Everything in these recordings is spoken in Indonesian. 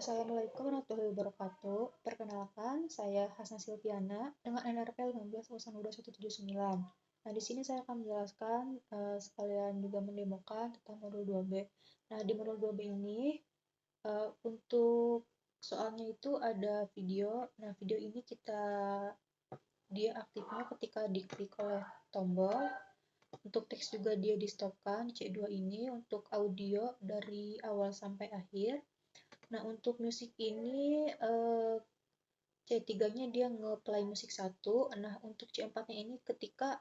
Assalamualaikum warahmatullahi wabarakatuh. Perkenalkan, saya Hasna Silviana dengan NRP 15/2179. Nah, di sini saya akan menjelaskan sekalian juga mendemokan tentang modul 2B. Nah, di modul 2B ini untuk soalnya itu ada video. Nah, video ini dia aktifnya ketika diklik oleh tombol. Untuk teks juga dia di stopkan di C2 ini untuk audio dari awal sampai akhir. Nah, untuk musik ini C3-nya dia nge-play musik satu. Nah, untuk C4-nya ini ketika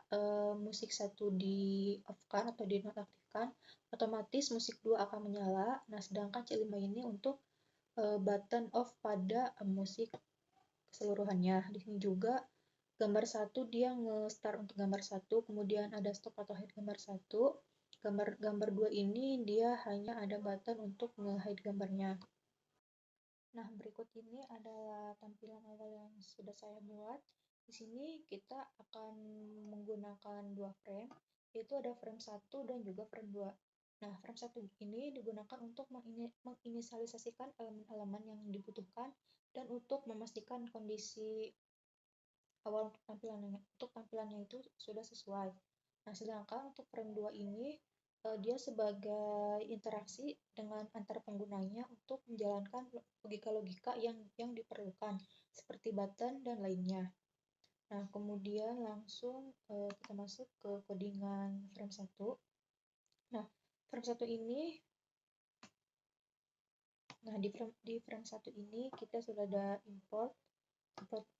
musik satu di off-kan atau di nonaktifkan, otomatis musik 2 akan menyala. Nah, sedangkan C5 ini untuk button off pada musik keseluruhannya. Di sini juga gambar satu dia nge-start untuk gambar satu, kemudian ada stop atau hide gambar satu. Gambar 2 ini dia hanya ada button untuk nge-hide gambarnya. Nah, berikut ini adalah tampilan awal yang sudah saya buat. Di sini kita akan menggunakan dua frame, yaitu ada frame 1 dan juga frame 2. Nah, frame 1 ini digunakan untuk menginisialisasikan elemen-elemen yang dibutuhkan dan untuk memastikan kondisi awal untuk tampilannya itu sudah sesuai. Nah, sedangkan untuk frame 2 ini dia sebagai interaksi dengan antar penggunanya untuk menjalankan logika-logika yang diperlukan seperti button dan lainnya. Nah, kemudian langsung kita masuk ke codingan frame 1. Nah, frame 1 ini di frame 1 ini kita sudah ada import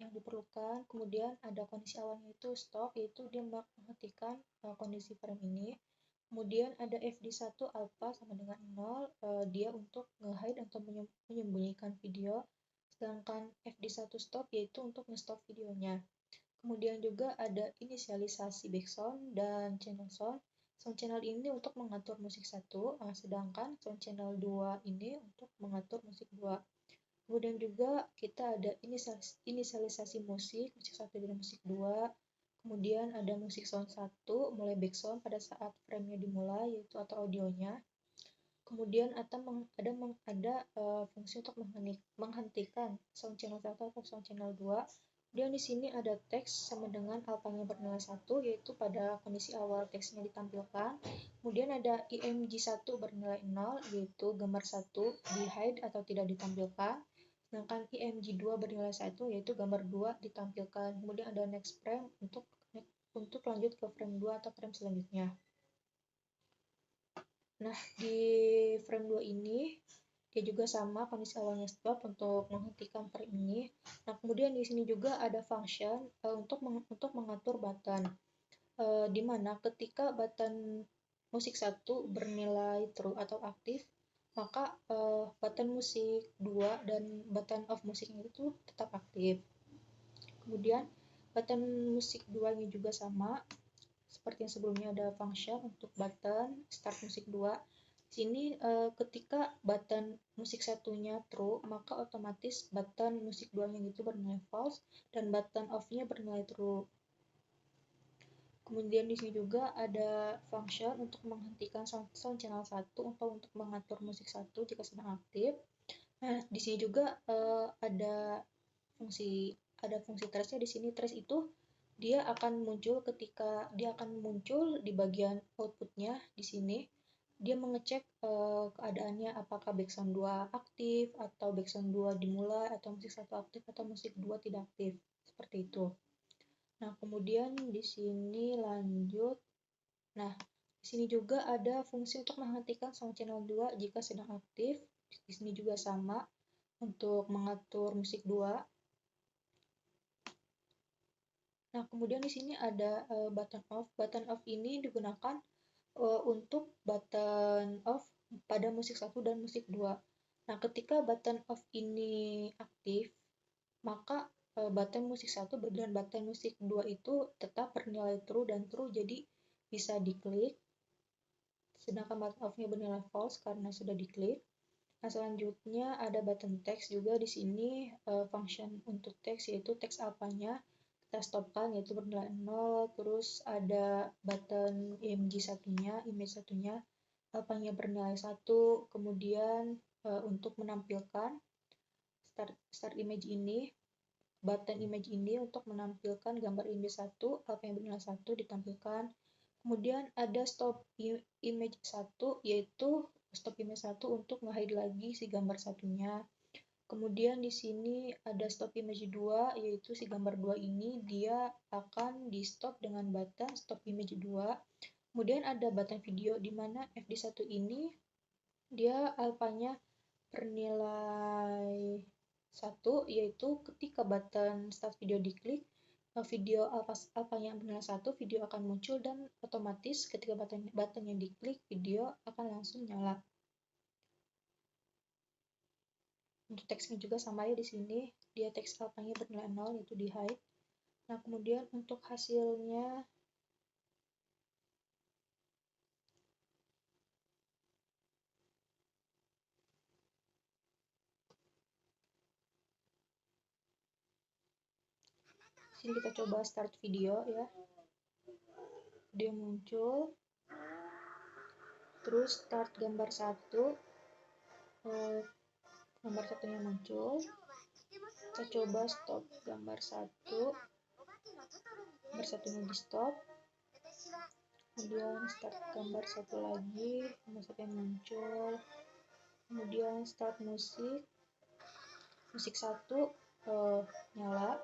yang diperlukan, kemudian ada kondisi awalnya itu stop, yaitu dia menghentikan kondisi frame ini. Kemudian ada fd1 alpha sama dengan 0, dia untuk nge-hide atau menyembunyikan video, sedangkan fd1 stop yaitu untuk nge-stop videonya. Kemudian juga ada inisialisasi background dan channel sound. Sound channel ini untuk mengatur musik 1, sedangkan sound channel 2 ini untuk mengatur musik 2. Kemudian juga kita ada inisialisasi musik 1 dan musik 2. Kemudian ada musik sound 1, mulai background pada saat frame-nya dimulai, yaitu atau audionya. Kemudian ada fungsi untuk menghentikan sound channel 1 atau sound channel 2. Kemudian di sini ada teks sama dengan alpha-nya bernilai 1, yaitu pada kondisi awal teksnya ditampilkan. Kemudian ada img1 bernilai 0, yaitu gambar 1 di hide atau tidak ditampilkan. Sedangkan img2 bernilai 1, yaitu gambar 2 ditampilkan. Kemudian ada next frame untuk lanjut ke frame 2 atau frame selanjutnya. Nah, di frame 2 ini dia juga sama kondisi awalnya stop untuk menghentikan frame ini. Nah, kemudian di sini juga ada function untuk mengatur button. Di mana ketika button musik 1 bernilai true atau aktif, maka button musik 2 dan button off musiknya itu tetap aktif. Kemudian button musik 2-nya juga sama, seperti yang sebelumnya ada function untuk button start musik 2. Di sini ketika button musik 1-nya true, maka otomatis button musik 2-nya itu bernilai false dan button off-nya bernilai true. Kemudian di sini juga ada function untuk menghentikan sound channel 1 atau untuk mengatur musik 1 jika sedang aktif. Nah, di sini juga ada fungsi trace-nya. Di sini trace itu dia akan muncul di bagian outputnya. Di sini dia mengecek keadaannya apakah background 2 aktif atau background 2 dimulai atau musik 1 aktif atau musik 2 tidak aktif, seperti itu. Nah, kemudian di sini lanjut. Nah, di sini juga ada fungsi untuk menghentikan sound channel 2 jika sedang aktif. Di sini juga sama untuk mengatur musik 2. Nah, kemudian di sini ada button off. Button off ini digunakan untuk button off pada musik 1 dan musik 2. Nah, ketika button off ini aktif, maka button musik 1 dan button musik 2 itu tetap bernilai true dan true, jadi bisa diklik. Sedangkan button off-nya bernilai false karena sudah diklik. Nah, selanjutnya ada button text juga di sini function untuk text, yaitu text alpha-nya kita stopkan yaitu bernilai 0. Terus ada button image satunya alpha-nya bernilai 1. Kemudian untuk menampilkan start image ini, button image ini untuk menampilkan gambar image 1, apa yang bernilai 1 ditampilkan. Kemudian ada stop image 1, yaitu stop image 1 untuk nge-hide lagi si gambar satunya. Kemudian di sini ada stop image 2, yaitu si gambar 2 ini dia akan di stop dengan button stop image 2. Kemudian ada button video di mana FD1 ini dia alfanya bernilai 1, yaitu ketika button start video diklik, video alfa yang bernilai 1, video akan muncul dan otomatis ketika button yang diklik, video akan langsung nyala. Untuk teksnya juga sama ya di sini, dia teks alfanya bernilai 0 yaitu di hide. Nah, kemudian untuk hasilnya sini kita coba start video ya. Dia muncul. Terus start gambar 1. Gambar satunya muncul. Kita coba stop gambar 1. Gambar satunya di stop. Kemudian start gambar 1 lagi, gambar satunya muncul. Kemudian start musik 1 nyala.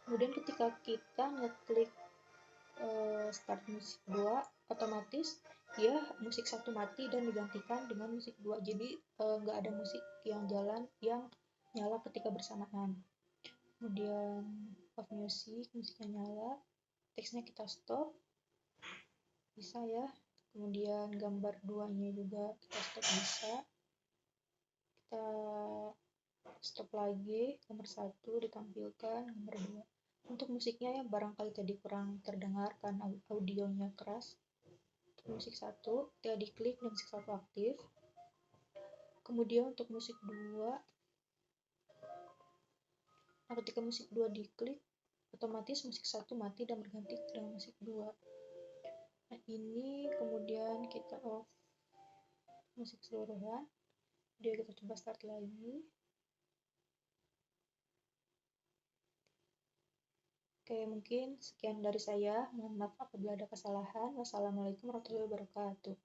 Kemudian ketika kita ngeklik start musik 2, otomatis ya musik 1 mati dan digantikan dengan musik 2. Jadi nggak ada musik yang jalan yang nyala ketika bersamaan. Kemudian off music, musiknya nyala, teksnya kita stop, bisa ya. Kemudian gambar 2-nya juga kita stop, bisa. Kita stop lagi, gambar 1 ditampilkan, gambar 2. Untuk musiknya ya barangkali tadi kurang terdengar karena audionya keras. Untuk musik 1, kita diklik dan musik 1 aktif. Kemudian untuk musik 2, nah ketika musik 2 diklik, otomatis musik 1 mati dan berganti dengan musik 2. Nah ini kemudian kita off musik seluruhan. Dia kita coba start lagi. Oke, mungkin sekian dari saya. Mohon maaf apabila ada kesalahan. Wassalamualaikum warahmatullahi wabarakatuh.